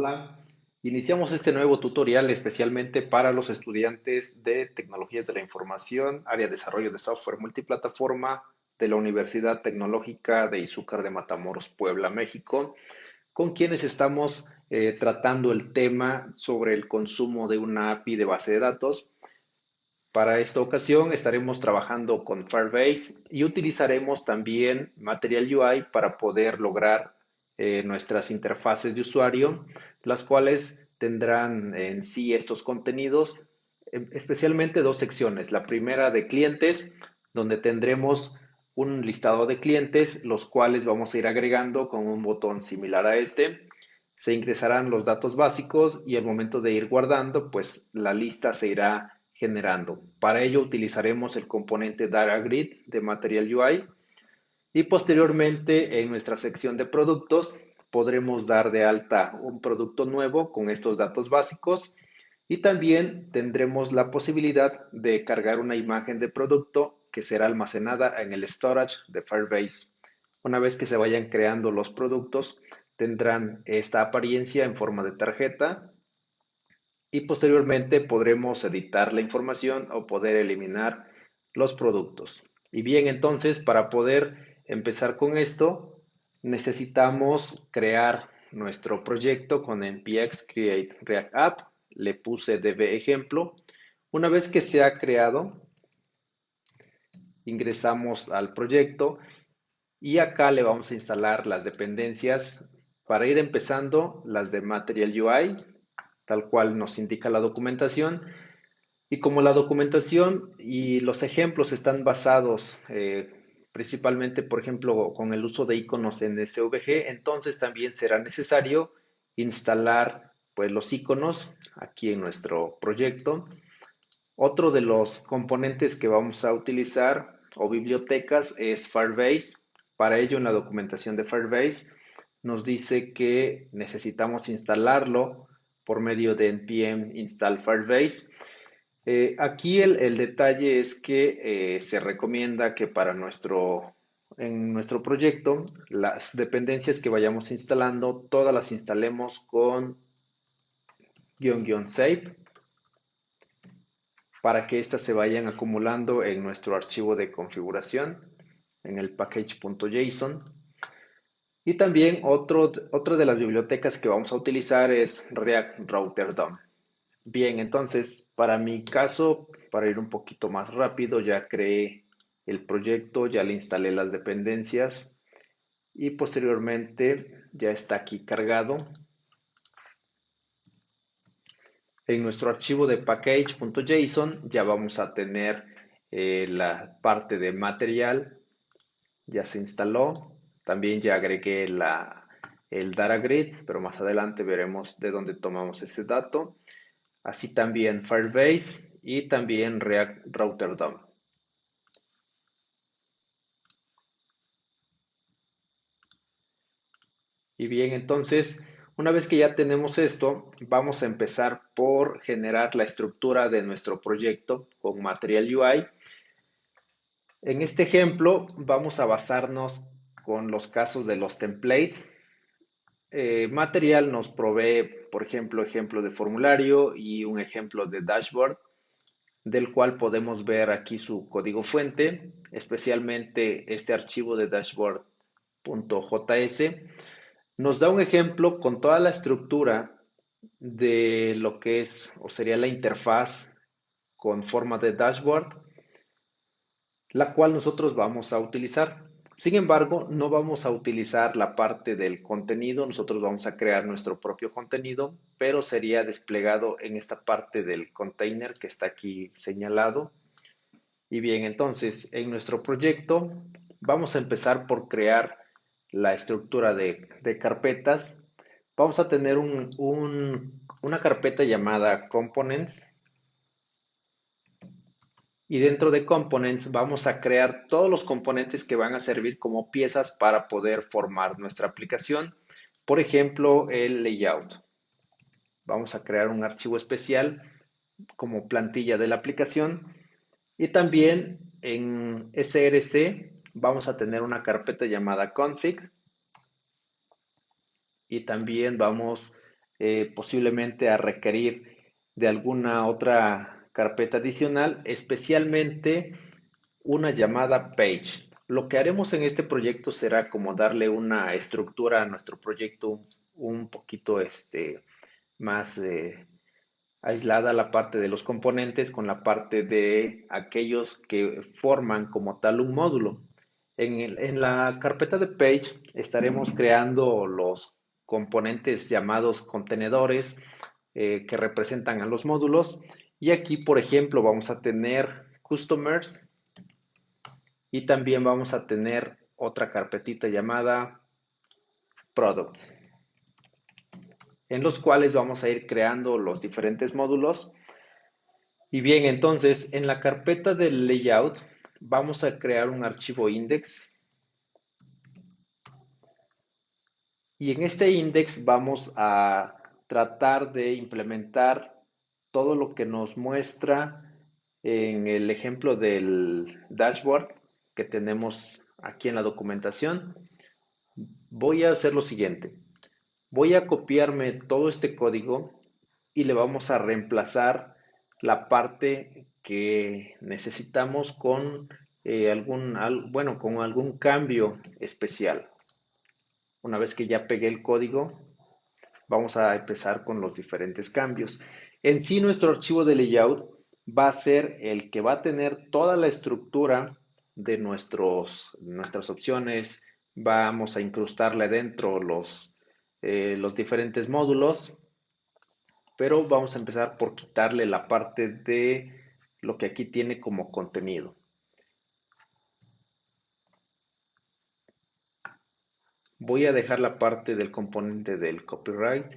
Hola, iniciamos este nuevo tutorial especialmente para los estudiantes de Tecnologías de la Información, área de desarrollo de software multiplataforma de la Universidad Tecnológica de Izúcar de Matamoros, Puebla, México, con quienes estamos tratando el tema sobre el consumo de una API de base de datos. Para esta ocasión estaremos trabajando con Firebase y utilizaremos también Material UI para poder lograr nuestras interfaces de usuario, las cuales tendrán en sí estos contenidos, especialmente dos secciones. La primera de clientes, donde tendremos un listado de clientes, los cuales vamos a ir agregando con un botón similar a este. Se ingresarán los datos básicos y al momento de ir guardando, pues la lista se irá generando. Para ello utilizaremos el componente Data Grid de Material UI y posteriormente en nuestra sección de productos podremos dar de alta un producto nuevo con estos datos básicos y también tendremos la posibilidad de cargar una imagen de producto que será almacenada en el storage de Firebase. Una vez que se vayan creando los productos, tendrán esta apariencia en forma de tarjeta y posteriormente podremos editar la información o poder eliminar los productos. Y bien, entonces para poder empezar con esto, necesitamos crear nuestro proyecto con npx create react app. Le puse db ejemplo. Una vez que se ha creado, ingresamos al proyecto y acá le vamos a instalar las dependencias para ir empezando, las de Material UI, tal cual nos indica la documentación. Y como la documentación y los ejemplos están basados principalmente, por ejemplo, con el uso de iconos en SVG, entonces también será necesario instalar pues, los iconos aquí en nuestro proyecto. Otro de los componentes que vamos a utilizar o bibliotecas es Firebase. Para ello, en la documentación de Firebase nos dice que necesitamos instalarlo por medio de npm install Firebase. Aquí el detalle es que se recomienda que en nuestro proyecto las dependencias que vayamos instalando, todas las instalemos con --save para que éstas se vayan acumulando en nuestro archivo de configuración, en el package.json. Y también otra de las bibliotecas que vamos a utilizar es React Router DOM. Bien, entonces, para mi caso, para ir un poquito más rápido, ya creé el proyecto, ya le instalé las dependencias y posteriormente ya está aquí cargado. En nuestro archivo de package.json ya vamos a tener la parte de material, ya se instaló. También ya agregué el data grid, pero más adelante veremos de dónde tomamos ese dato. Así también Firebase y también React Router DOM. Y bien, entonces, una vez que ya tenemos esto, vamos a empezar por generar la estructura de nuestro proyecto con Material UI. En este ejemplo, vamos a basarnos con los casos de los templates. Material nos provee, por ejemplo de formulario y un ejemplo de dashboard, del cual podemos ver aquí su código fuente, especialmente este archivo de dashboard.js. Nos da un ejemplo con toda la estructura de lo que es o sería la interfaz con forma de dashboard, la cual nosotros vamos a utilizar. Sin embargo, no vamos a utilizar la parte del contenido, nosotros vamos a crear nuestro propio contenido, pero sería desplegado en esta parte del container que está aquí señalado. Y bien, entonces, en nuestro proyecto vamos a empezar por crear la estructura de carpetas. Vamos a tener una carpeta llamada Components y dentro de Components vamos a crear todos los componentes que van a servir como piezas para poder formar nuestra aplicación. Por ejemplo, el layout. Vamos a crear un archivo especial como plantilla de la aplicación y también en src vamos a tener una carpeta llamada config y también vamos posiblemente a requerir de alguna otra carpeta adicional, especialmente una llamada page. Lo que haremos en este proyecto será como darle una estructura a nuestro proyecto un poquito más aislada la parte de los componentes con la parte de aquellos que forman como tal un módulo. En la carpeta de Page estaremos creando los componentes llamados contenedores que representan a los módulos. Y aquí, por ejemplo, vamos a tener customers y también vamos a tener otra carpetita llamada products, en los cuales vamos a ir creando los diferentes módulos. Y bien, entonces en la carpeta del layout vamos a crear un archivo index y en este index vamos a tratar de implementar todo lo que nos muestra en el ejemplo del dashboard que tenemos aquí en la documentación. Voy a hacer lo siguiente. Voy a copiarme todo este código y le vamos a reemplazar la parte que necesitamos con bueno, con algún cambio especial. Una vez que ya pegué el código, vamos a empezar con los diferentes cambios. En sí, nuestro archivo de layout va a ser el que va a tener toda la estructura de nuestras opciones. Vamos a incrustarle dentro los diferentes módulos, pero vamos a empezar por quitarle la parte de lo que aquí tiene como contenido. Voy a dejar la parte del componente del copyright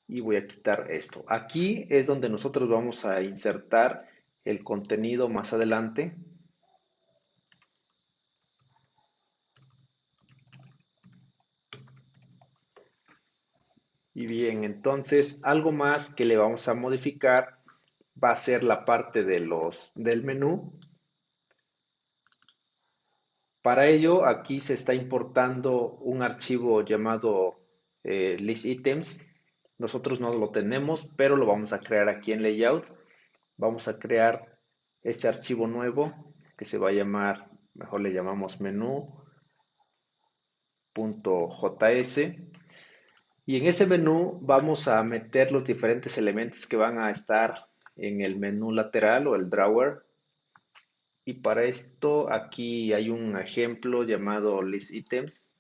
y voy a quitar esto. Aquí es donde nosotros vamos a insertar el contenido más adelante. Y bien, entonces algo más que le vamos a modificar va a ser la parte del menú. Para ello, aquí se está importando un archivo llamado list items. Nosotros no lo tenemos, pero lo vamos a crear aquí en layout. Vamos a crear este archivo nuevo que se va a llamar, mejor le llamamos menú.js. Y en ese menú vamos a meter los diferentes elementos que van a estar en el menú lateral o el drawer. Y para esto aquí hay un ejemplo llamado list items.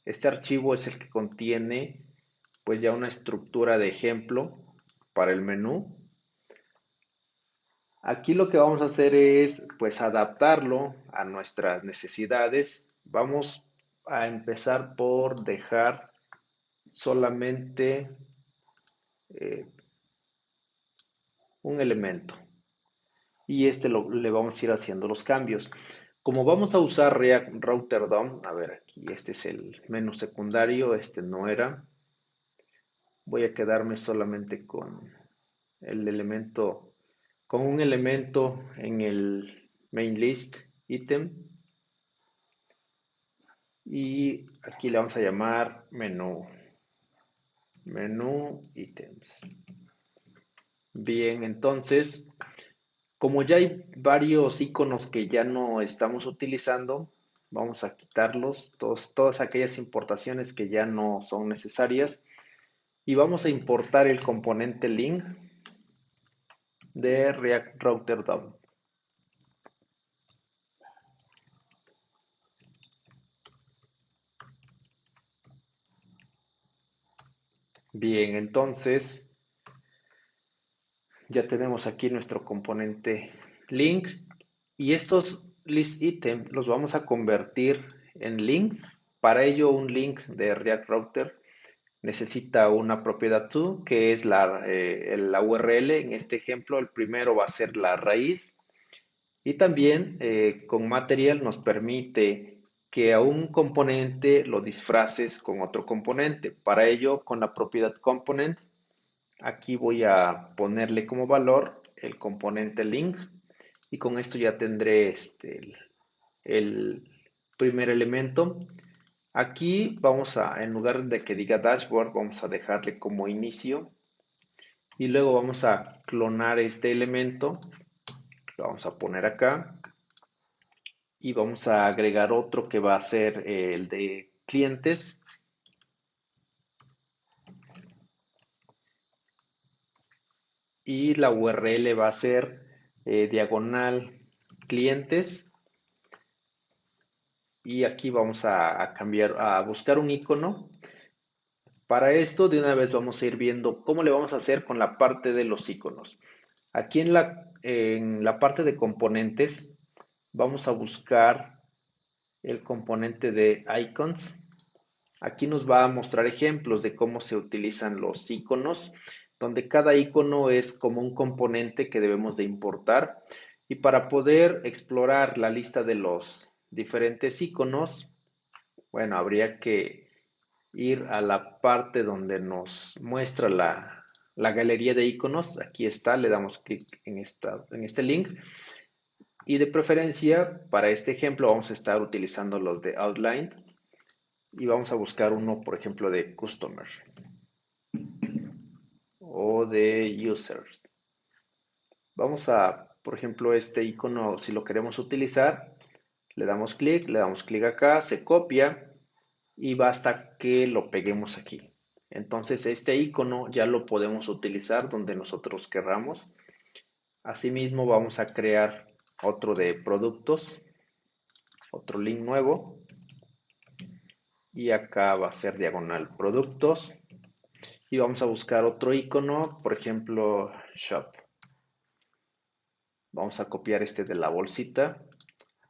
Este archivo es el que contiene pues ya una estructura de ejemplo para el menú. Aquí lo que vamos a hacer es pues adaptarlo a nuestras necesidades. Vamos a empezar por dejar solamente eh, un elemento y le vamos a ir haciendo los cambios. Como vamos a usar React Router DOM, a ver aquí, este es el menú secundario, este no era. Voy a quedarme solamente con el elemento, con un elemento en el main list item y aquí le vamos a llamar menú items. Bien, entonces, como ya hay varios iconos que ya no estamos utilizando, vamos a quitarlos, todas aquellas importaciones que ya no son necesarias y vamos a importar el componente link de React Router DOM. Bien, entonces ya tenemos aquí nuestro componente link y estos list item los vamos a convertir en links. Para ello, un link de React Router necesita una propiedad to, que es la URL. En este ejemplo, el primero va a ser la raíz. Y también con material nos permite que a un componente lo disfraces con otro componente. Para ello, con la propiedad component, aquí voy a ponerle como valor el componente link. Y con esto ya tendré el primer elemento. Aquí vamos a, en lugar de que diga dashboard, vamos a dejarle como inicio y luego vamos a clonar este elemento, lo vamos a poner acá y vamos a agregar otro que va a ser el de clientes y la URL va a ser diagonal clientes y aquí vamos a cambiar, a buscar un icono. Para esto de una vez vamos a ir viendo cómo le vamos a hacer con la parte de los iconos. Aquí en la parte de componentes vamos a buscar el componente de icons. Aquí nos va a mostrar ejemplos de cómo se utilizan los iconos, donde cada icono es como un componente que debemos de importar. Y para poder explorar la lista de los diferentes iconos, bueno, habría que ir a la parte donde nos muestra la galería de iconos. Aquí está, le damos clic en este link. Y de preferencia, para este ejemplo, vamos a estar utilizando los de Outline. Y vamos a buscar uno, por ejemplo, de Customer o de User. Vamos a, por ejemplo, este icono, si lo queremos utilizar, le damos clic acá, se copia y basta que lo peguemos aquí. Entonces este icono ya lo podemos utilizar donde nosotros querramos. Asimismo vamos a crear otro de productos, otro link nuevo y acá va a ser diagonal productos y vamos a buscar otro icono, por ejemplo shop. Vamos a copiar este de la bolsita,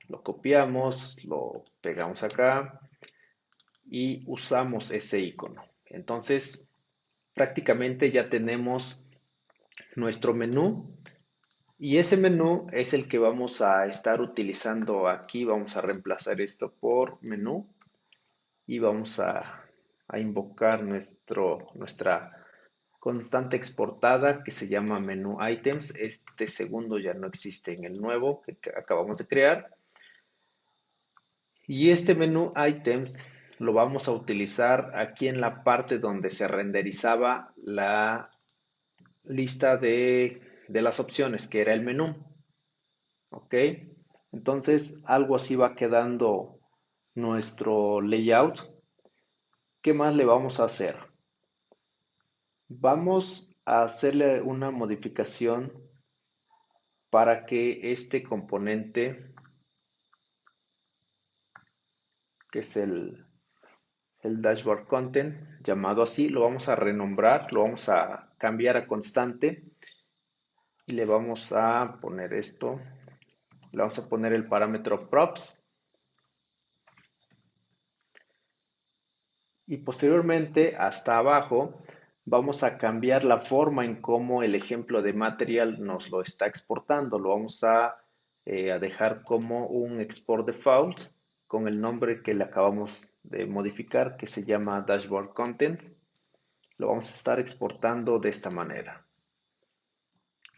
lo copiamos, lo pegamos acá y usamos ese icono. Entonces prácticamente ya tenemos nuestro menú y ese menú es el que vamos a estar utilizando aquí. Vamos a reemplazar esto por menú y vamos a invocar nuestra constante exportada que se llama menú items. Este segundo ya no existe en el nuevo que acabamos de crear. Y este menú items lo vamos a utilizar aquí en la parte donde se renderizaba la lista de las opciones, que era el menú. ¿Ok? Entonces, algo así va quedando nuestro layout. ¿Qué más le vamos a hacer? Vamos a hacerle una modificación para que este componente, que es el dashboard content, llamado así, lo vamos a renombrar, lo vamos a cambiar a constante y le vamos a poner esto, le vamos a poner el parámetro props y posteriormente hasta abajo vamos a cambiar la forma en cómo el ejemplo de material nos lo está exportando. Lo vamos a dejar como un export default con el nombre que le acabamos de modificar, que se llama dashboard content. Lo vamos a estar exportando de esta manera.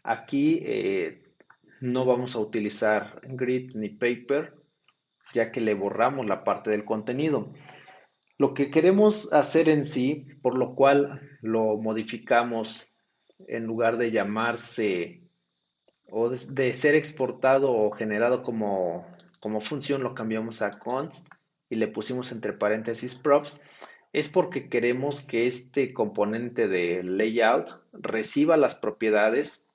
Aquí no vamos a utilizar grid ni paper, ya que le borramos la parte del contenido. Lo que queremos hacer en sí, por lo cual lo modificamos en lugar de llamarse o de ser exportado o generado como función, lo cambiamos a const y le pusimos entre paréntesis props, es porque queremos que este componente de layout reciba las propiedades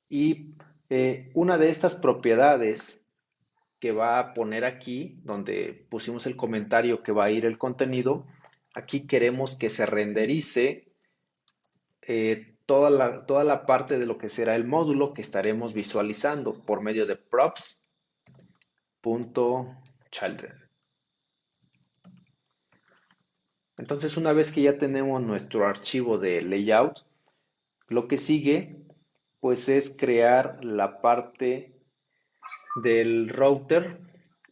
y una de estas propiedades que va a poner aquí, donde pusimos el comentario que va a ir el contenido, aquí queremos que se renderice toda la parte de lo que será el módulo que estaremos visualizando por medio de props.children. Entonces, una vez que ya tenemos nuestro archivo de layout, lo que sigue pues es crear la parte del router.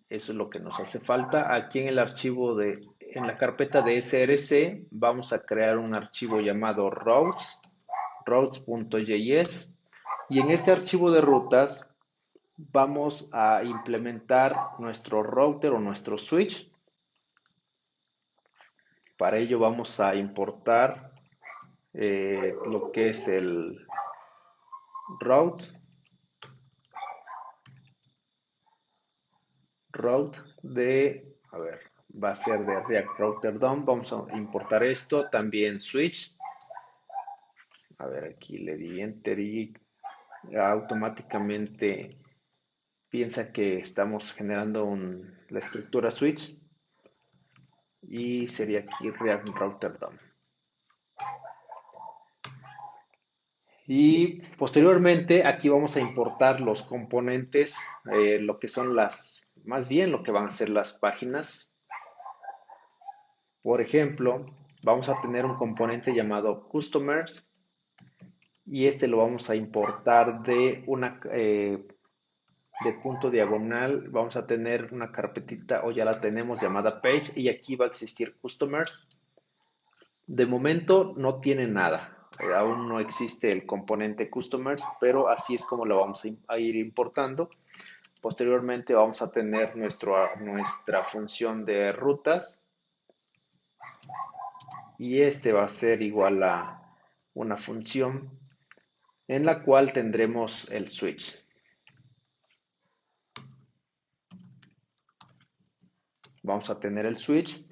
Eso es lo que nos hace falta. Aquí en el archivo en la carpeta de src, vamos a crear un archivo llamado routes.js. Y en este archivo de rutas vamos a implementar nuestro router o nuestro switch. Para ello vamos a importar lo que es el route, a ver, va a ser de React Router DOM. Vamos a importar esto, también switch. A ver, aquí le di enter y automáticamente piensa que estamos generando la estructura switch y sería aquí React Router DOM. Y posteriormente aquí vamos a importar los componentes, lo que son más bien lo que van a ser las páginas. Por ejemplo, vamos a tener un componente llamado Customers y este lo vamos a importar de punto diagonal. Vamos a tener una carpetita o ya la tenemos llamada Page y aquí va a existir Customers. De momento no tiene nada. Aún no existe el componente Customers, pero así es como lo vamos a ir importando. Posteriormente vamos a tener nuestra función de rutas y este va a ser igual a una función en la cual tendremos el switch. Vamos a tener el switch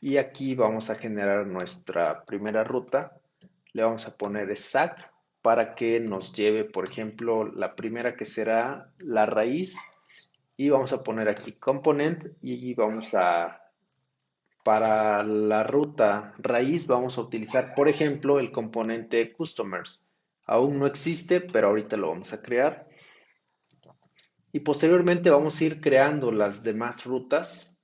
y aquí vamos a generar nuestra primera ruta. Le vamos a poner exact para que nos lleve, por ejemplo, la primera que será la raíz y vamos a poner aquí component y para la ruta raíz vamos a utilizar, por ejemplo, el componente customers. Aún no existe, pero ahorita lo vamos a crear. Y posteriormente vamos a ir creando las demás rutas.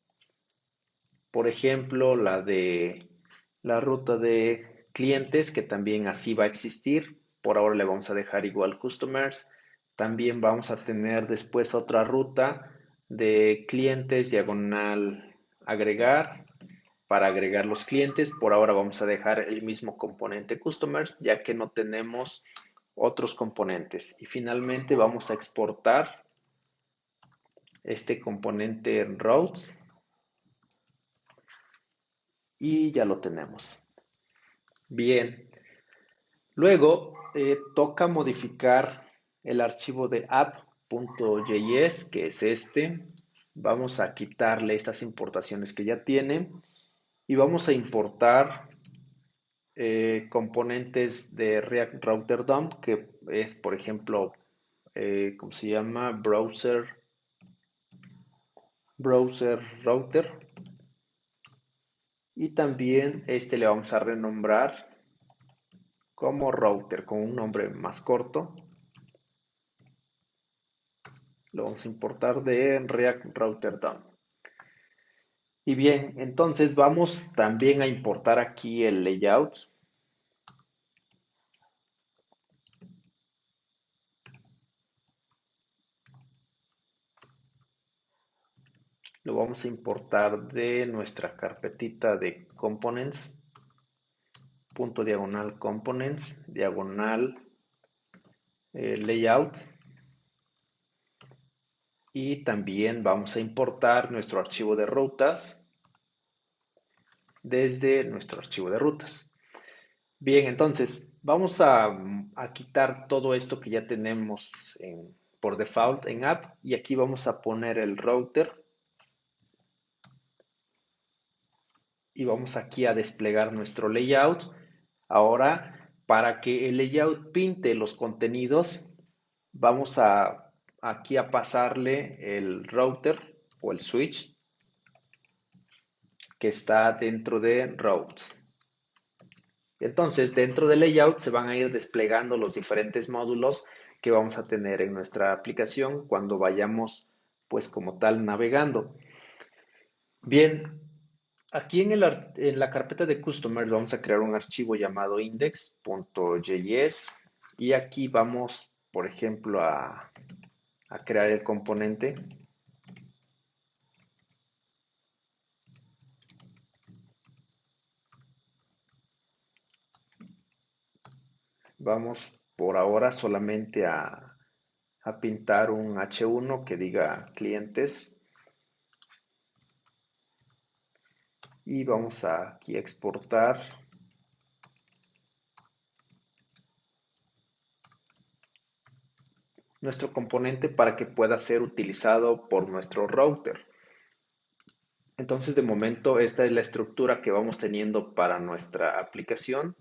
Por ejemplo, la ruta de clientes, que también así va a existir. Por ahora le vamos a dejar igual customers. También vamos a tener después otra ruta de clientes diagonal agregar para agregar los clientes. Por ahora vamos a dejar el mismo componente customers ya que no tenemos otros componentes. Y finalmente vamos a exportar este componente routes y ya lo tenemos. Bien, luego toca modificar el archivo de app.js, que es este. Vamos a quitarle estas importaciones que ya tiene y vamos a importar componentes de React Router DOM, que es, por ejemplo, ¿cómo se llama? Browser Router. Y también este le vamos a renombrar como router, con un nombre más corto. Lo vamos a importar de React Router DOM. Y bien, entonces vamos también a importar aquí el layout. Lo vamos a importar de nuestra carpetita de components, punto diagonal components, diagonal layout. Y también vamos a importar nuestro archivo de rutas desde nuestro archivo de rutas. Bien, entonces vamos a quitar todo esto que ya tenemos por default en app y aquí vamos a poner el router y vamos aquí a desplegar nuestro layout. Ahora, para que el layout pinte los contenidos, vamos aquí a pasarle el router o el switch que está dentro de routes. Entonces, dentro del layout se van a ir desplegando los diferentes módulos que vamos a tener en nuestra aplicación cuando vayamos, pues como tal, navegando. Bien, aquí en la carpeta de Customers vamos a crear un archivo llamado index.js y aquí vamos, por ejemplo, a crear el componente. Vamos por ahora solamente a pintar un H1 que diga clientes. y vamos a aquí exportar nuestro componente para que pueda ser utilizado por nuestro router. Entonces, de momento, esta es la estructura que vamos teniendo para nuestra aplicación.